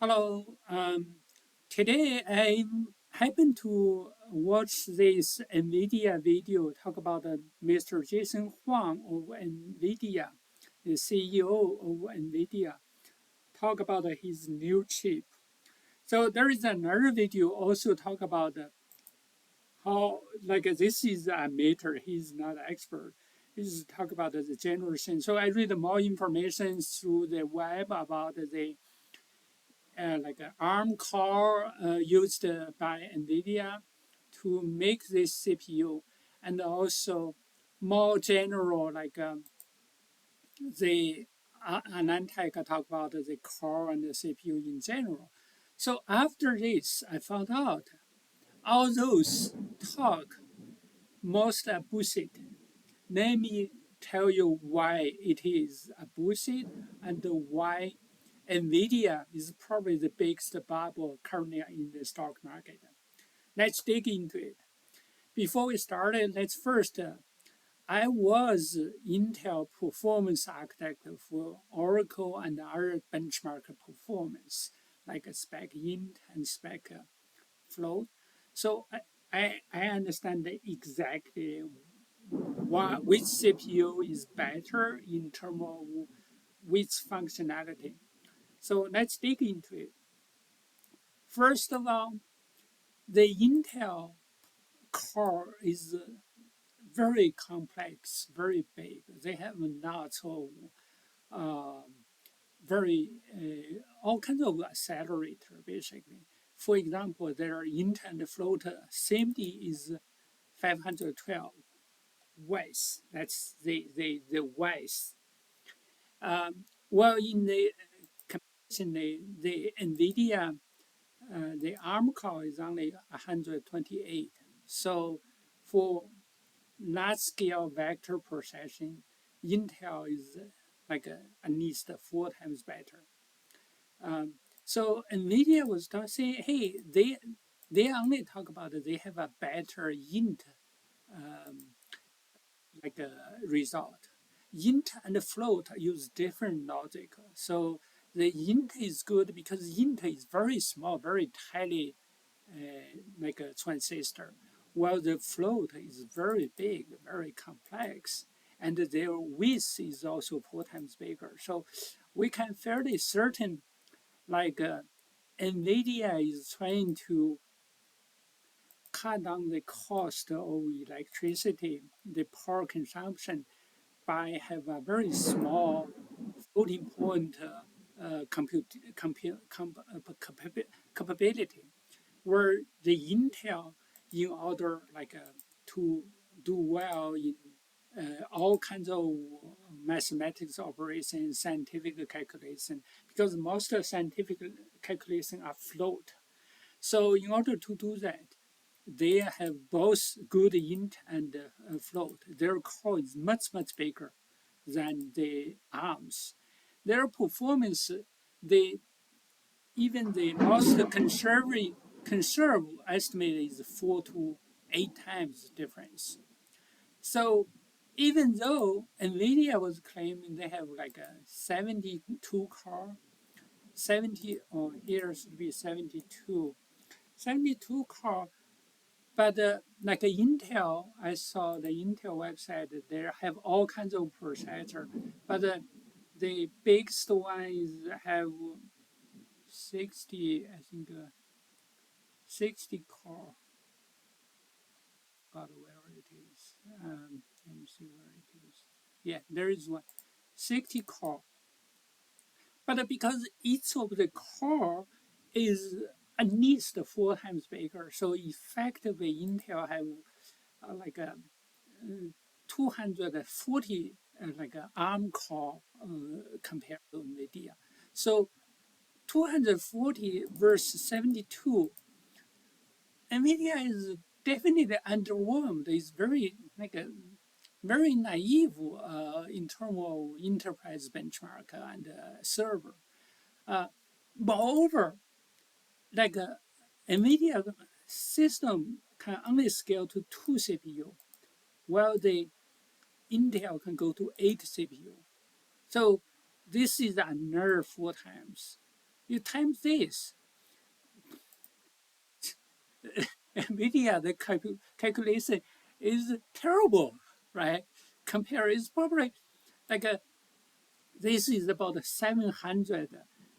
Hello. Today I happened to watch this Nvidia video talk about Mr. Jason Huang of Nvidia, the CEO of Nvidia, talk about his new chip. So there is another video also talk about how like this is a amateur. He's not an expert. He's talk about the generation. So I read more information through the web about the like an ARM core used by Nvidia to make this CPU, and also more general like the Anantech talk about the core and the CPU in general. So after this, I found out all those talk most are bullshit. Let me tell you why it is a bullshit and why Nvidia is probably the biggest bubble currently in the stock market. Let's dig into it. Before we start, let's first. I was Intel performance architect for Oracle and other benchmark performance like spec int and spec float. So I understand exactly which CPU is better in terms of which functionality. So let's dig into it. First of all, the Intel core is very complex, very big. They have lots of uh, very all kinds of accelerator basically. For example, their int and float SIMD is 512 watts. That's the watts. Well, in the comparison, the Nvidia the ARM core is only 128. So for large scale vector processing, Intel is like at least 4 times better. So Nvidia was saying, hey, they only talk about they have a better int um, like a result. Int and float use different logic. So the int is good because int is very small, very tiny, like a transistor, while the float is very big, very complex, and their width is also 4 times bigger. So we can fairly certain, like Nvidia is trying to cut down the cost of electricity, the power consumption, by have a very small floating point capability, where the Intel, in order like to do well in all kinds of mathematics operations, scientific calculation, because most of scientific calculation are float. So in order to do that, they have both good int and float. Their core is much bigger than the ARMs. Their performance, they even the most conservative estimate is 4 to 8 times difference. So even though Nvidia was claiming they have like a 72 core, 70 or here should be 72 core, but like Intel, I saw the Intel website. They have all kinds of processor, but the biggest one is have 60, I think, 60 core. God, where it is. Let me see where it is. Yeah, there is one. 60 core. But because each of the core is at least 4 times bigger, so effectively Intel have like a 240 like a ARM core compared to Nvidia. So 240 versus 72, Nvidia is definitely underwhelmed. It's very like a very naive in terms of enterprise benchmark and server. Uh, Moreover, like Nvidia system can only scale to 2 CPU, while the Intel can go to 8 CPU. So this is another 4 times. You times this, Nvidia, the calculation is terrible, right? Compare, it's probably like this is about 700,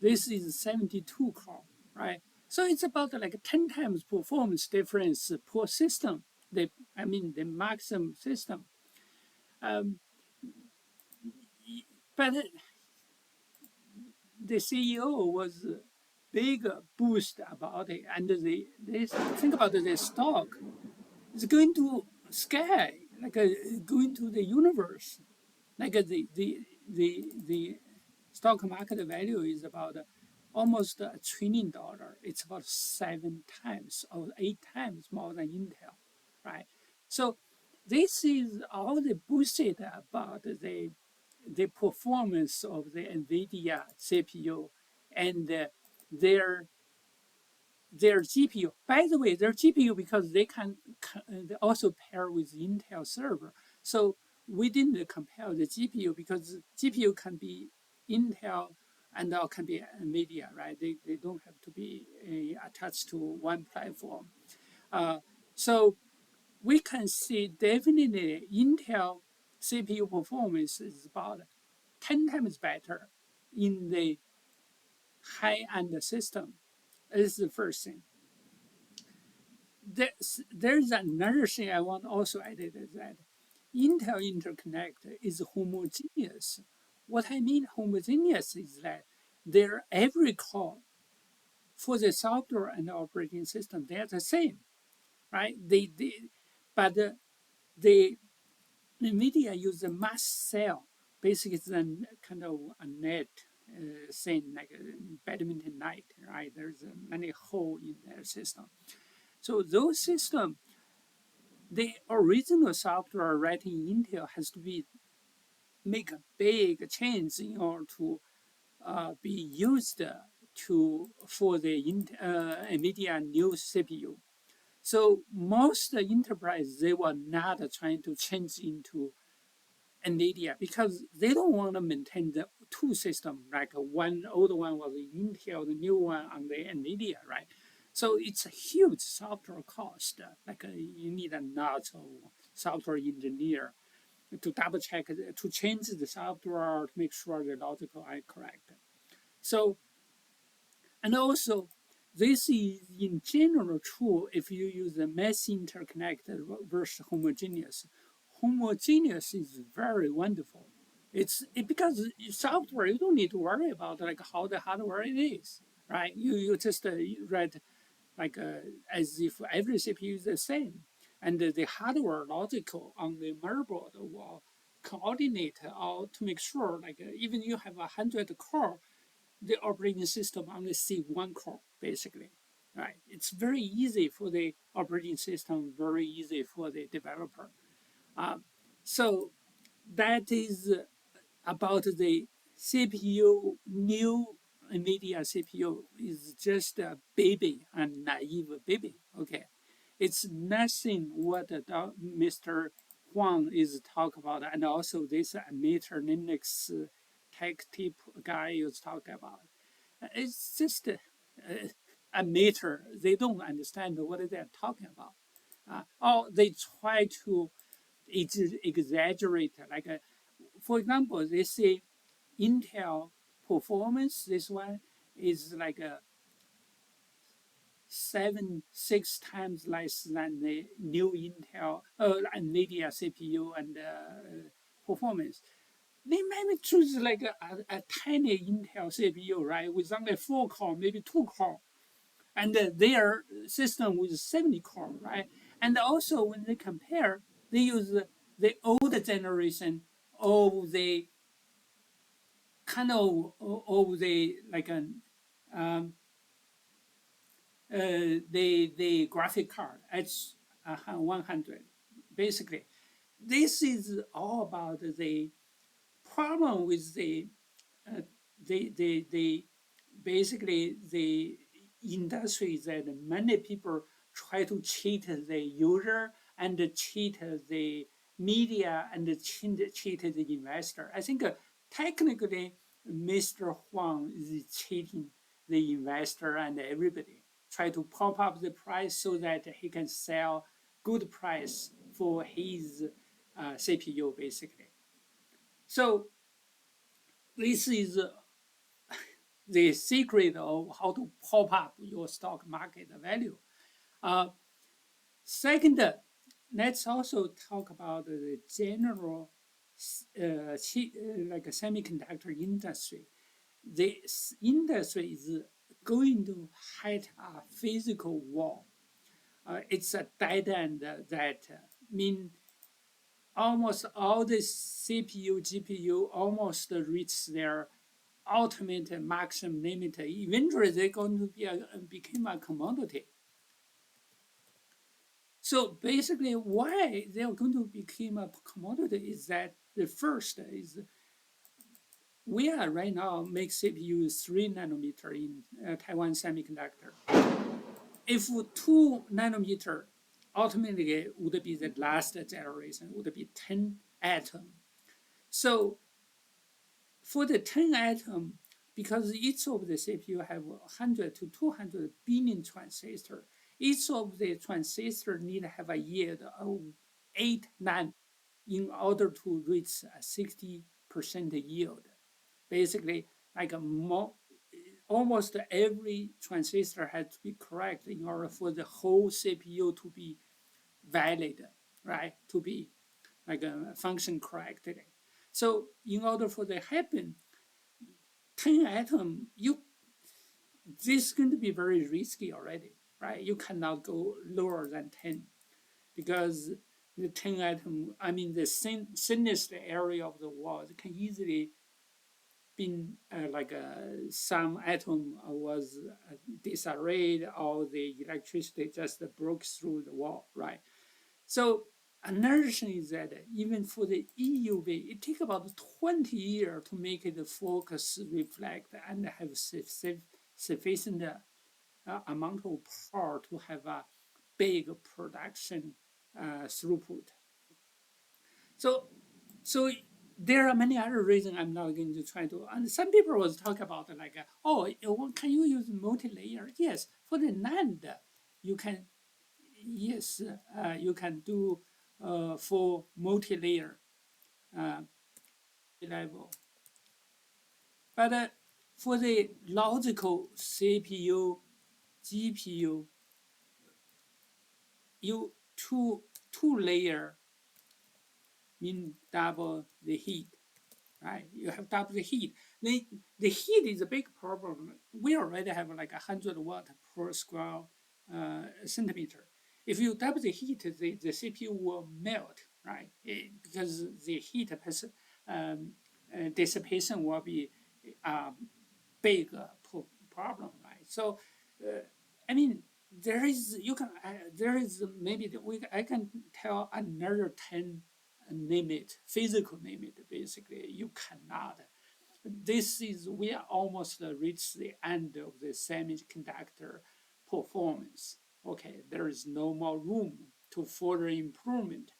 this is 72 core, right? So it's about like 10 times performance difference per system. I mean, the maximum system. Um, but the CEO was big boost about it, and they think about the stock is going to sky, like going to the universe, like the stock market value is about almost $1 trillion. It's about 7 times or 8 times more than Intel, right? So this is all the bullshit about the performance of the Nvidia CPU and their their GPU. By the way, their GPU, because they also pair with Intel server. So we didn't compare the GPU because GPU can be Intel and can be Nvidia, right? They don't have to be attached to one platform. Uh, so we can see definitely Intel CPU performance is about 10 times better in the high-end system. This is the first thing. There's another thing I want also added is that Intel interconnect is homogeneous. What I mean homogeneous is that their every core for the software and the operating system they're the same, right? But the Nvidia use a mass cell. Basically, it's a kind of a net thing like a badminton net, right? There's many hole in their system. So those systems the original software writing Intel has to be make a big change in order to be used to for the Nvidia new CPU. So most enterprise they were not trying to change into Nvidia because they don't want to maintain the two system like one old one was Intel, the new one on the Nvidia, right? So it's a huge software cost. Like you need a lot of software engineer to double check to change the software to make sure the logic are correct. So and also, this is in general true if you use the mass interconnected versus homogeneous. Homogeneous is very wonderful. Because software you don't need to worry about like how the hardware it is, right? You just write like as if every CPU is the same, and the hardware logical on the motherboard will coordinate all to make sure like even you have 100 core the operating system only see one core, basically. Right? It's very easy for the operating system, very easy for the developer. Um, so that is about the CPU. New Nvidia CPU is just a baby, a naive baby. Okay, it's nothing what Mr. Huang is talking about, and also this emitter Linux tech tip guy is talking about. It's just a meter. They don't understand what they're talking about. Or they try to exaggerate. Like, for example, they say Intel performance, this one is like a 6 times less than the new Intel, Nvidia CPU and performance. They maybe choose like a tiny Intel CPU, right, with only 4 core, maybe 2 core, and their system with 70 core, right? And also when they compare, they use the older generation of the kind of the like an the graphic card H100. Basically, this is all about the problem with uh, the basically the industry that many people try to cheat the user and cheat the media and cheat the investor. I think technically Mr. Huang is cheating the investor and everybody try to pump up the price so that he can sell good price for his CPU basically. So this is the secret of how to pop up your stock market value. Uh, Second, let's also talk about the general like a semiconductor industry. This industry is going to hit a physical wall. It's a dead end that mean almost all the CPU, GPU almost reach their ultimate maximum limit. Eventually, they're going to become a commodity. So basically, why they are going to become a commodity is that the first is we are right now make CPU 3 nanometer in Taiwan Semiconductor. If 2 nanometer ultimately would be the last generation, would be 10 atom. So for the 10 atom, because each of the CPU have 100 to 200 billion transistor, each of the transistor need to have a yield of 8 nan in order to reach a 60% yield. Basically, like a almost every transistor has to be correct in order for the whole CPU to be valid, right? To be like a function correctly. So in order for that happen, 10 atom, this is going to be very risky already, right? You cannot go lower than 10 because the 10 atom, I mean the thinnest area of the wall can easily been like some atom was disarrayed or the electricity just broke through the wall, right? So another thing is that even for the EUV, it takes about 20 years to make it focus, reflect, and have sufficient amount of power to have a big production throughput. So, so there are many other reasons I'm not going to try to. And some people was talk about like, oh, can you use multi-layer? Yes, for the NAND, you can. Yes, you can do for multi-layer uh, level. But for the logical CPU, GPU, you two layer mean double the heat, right? You have double the heat. The heat is a big problem. We already have like 100 watt per square centimeter. If you double the heat, the CPU will melt, right? Because the heat dissipation will be a big problem, right? So, I mean, there is maybe I can tell another 10 limit, physical limit. Basically, you cannot. This is we are almost reached the end of the semiconductor performance. Okay, there is no more room to further improvement.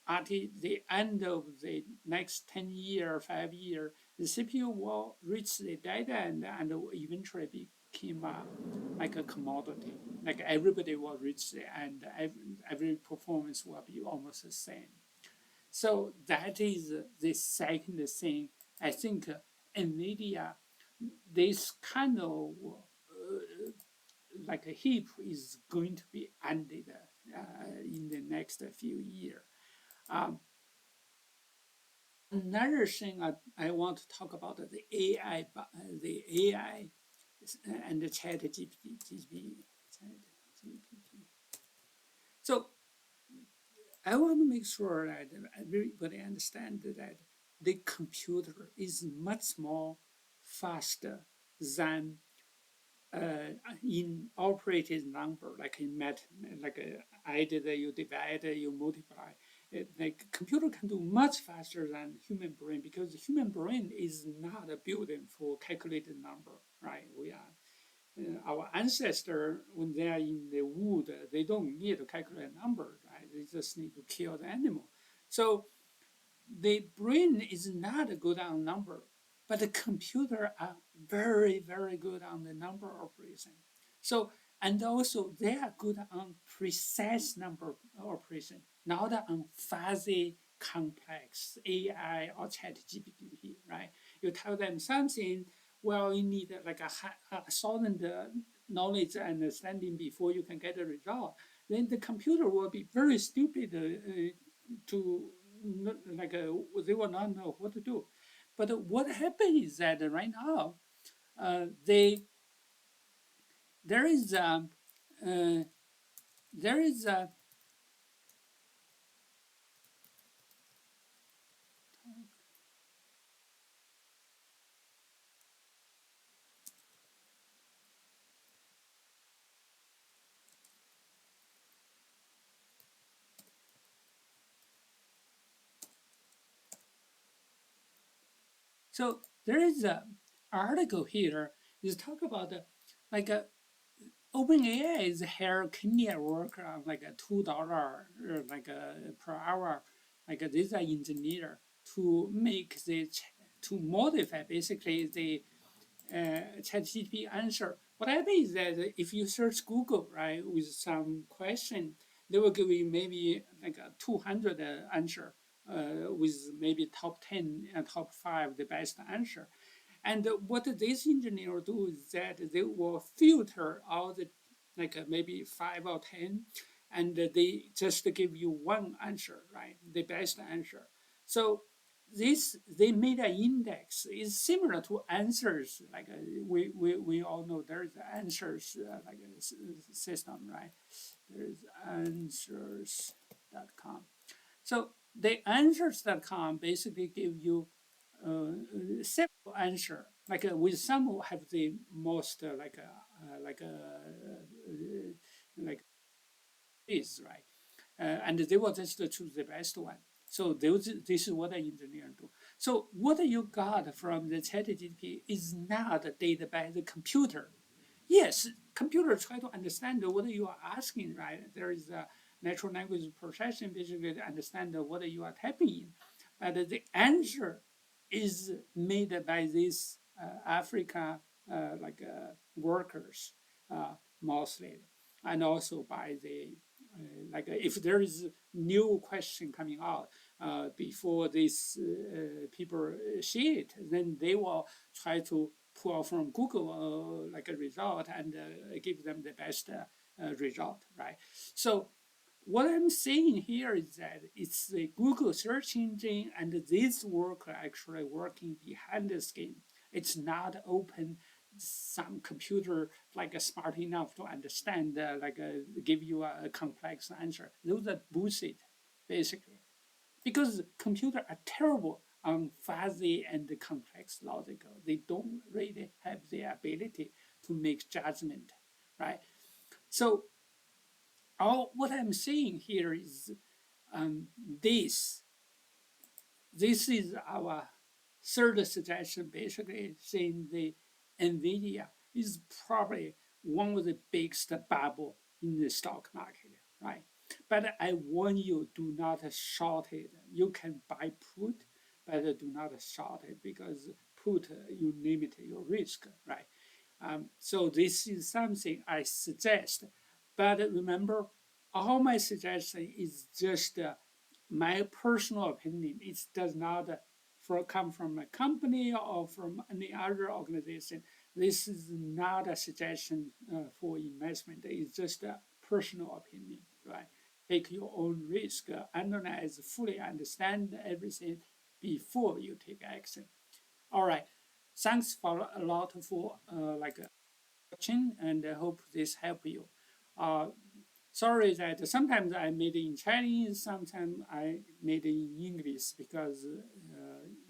At the end of the next 10 year, 5 year, the CPU will reach the dead end and will eventually become like a commodity. Like everybody will reach the end. Every performance will be almost the same. So that is the second thing. I think Nvidia, this kind of like a heap is going to be ended in the next few years. Um, Another thing I want to talk about is the AI and the chat GPT. So I want to make sure that everybody understands that the computer is much more faster than in operated number, like in math, like add, you divide, you multiply. Like computer can do much faster than human brain because the human brain is not a building for calculated number, right? We are our ancestor when they are in the wood, they don't need to calculate numbers, right? They just need to kill the animal. So the brain is not good on number. but the computer are very, very good on the number operation. So, and also they are good on precise number operation, not on fuzzy, complex AI or chat GPT, right? You tell them something, well, you need like a thousand knowledge and understanding before you can get a result. Then the computer will be very stupid to they will not know what to do. But what happened is that right now, they there is uh, there is so there is a article here is talk about like a OpenAI is hire Kenya worker on like a $2 like a per hour like a data engineer to make the to modify basically the ChatGPT answer. What happens is that if you search Google, right, with some question, they will give you maybe like a 200 answer with maybe top 10 and top 5 the best answer. And what this engineer do is that they will filter all the like maybe 5 or 10, and they just give you one answer, right? The best answer. So this they made an index is similar to answers like we all know there is answers like a system, right? There is answers.com. So the answers.com basically give you simple answer. Like with some have the most like this, right? And they will just choose the best one. So this is what the engineer do. So what you got from the ChatGPT is not data by the computer. Yes, computer try to understand what you are asking, right? There is a natural language processing basically to understand what you are typing in. But the answer is made by these Africa workers mostly, and also by the if there is new question coming out before these people see it, then they will try to pull from Google like a result and give them the best result, right? So what I'm saying here is that it's the Google search engine and this work are actually working behind the skin. It's not open some computer like smart enough to understand give you a complex answer. Those are bullshit, basically, because computer are terrible on fuzzy and complex logical. They don't really have the ability to make judgment, right? So all what I'm saying here is um, this this is our third suggestion, basically saying the Nvidia is probably one of the biggest bubble in the stock market, right? But I warn you, do not short it. You can buy put, but do not short it because put you limit your risk, right? So this is something I suggest. But remember, all my suggestion is just my personal opinion. It does not come from a company or from any other organization. This is not a suggestion for investment. It's just a personal opinion, right? Take your own risk, analyze, fully understand everything before you take action. All right. Thanks for a lot for watching, and I hope this help you. Uh, Sorry that sometimes I made it in Chinese, sometimes I made it in English because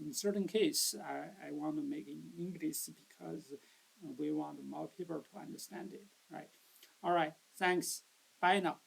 in certain case I want to make it in English because we want more people to understand it, right? All right, thanks. Bye now.